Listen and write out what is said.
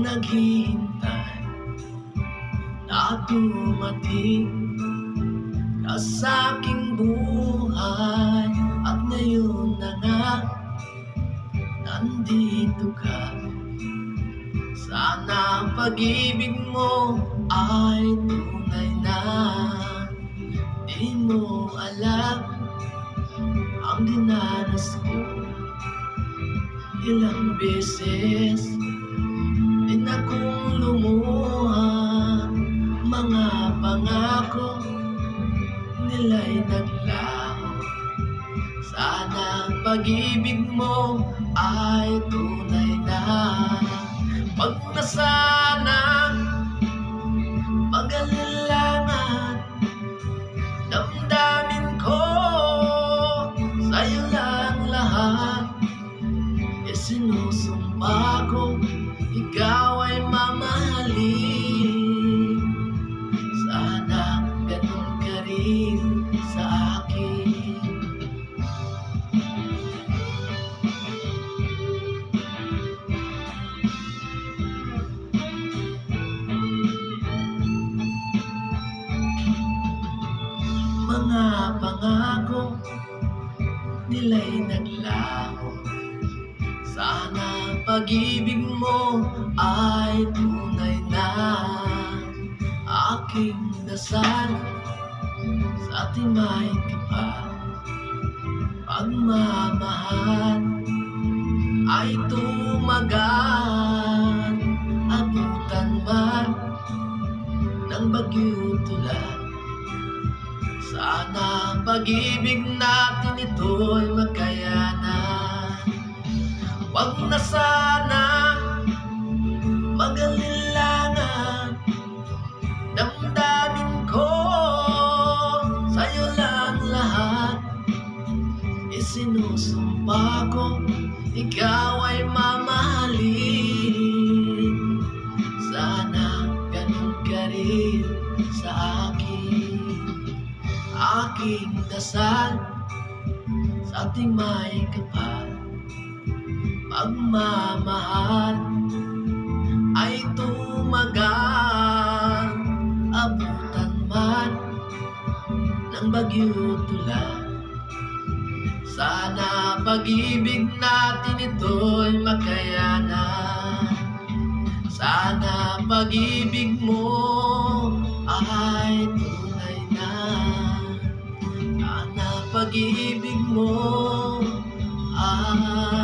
naghihintay na dumating ka sa aking buhay. At ngayon na nga, nandito ka. Sana ang pag-ibig mo ay tunay na. Di mo alam ang dinanas ko. Ilang beses din akong lumuha. Mga pangako nila'y naglaho. Sana ang pag-ibig mo ay tunay na. Pag nasanang mag-alilangan, damdamin ko sa'yo lang lahat. Sinusumpa ko, ikaw ay mamahalin. Sana ganun ka rin sa akin. Mga pangako nila'y naglaho. Sana pag-ibig mo ay tunay na. Aking dasal sa ating may kapal, pagmamahal ay tumagal. Abutan man ng bagyo tulad, sana pag-ibig natin ito'y magkayanan. Wag na sana mag-alilangan, damdamin ko sa'yo lang lahat. Isinusumpa ko, ikaw ay mamahalin. Sana ganun ka rin sa akin. Aking dasal sa ating may kapal, pagmamahal ay tumagal. Abutan man ng bagyo tulad, sana pag-ibig natin ito'y makayanan. Sana pag-ibig mo ay tunay na. Sana pag-ibig mo ay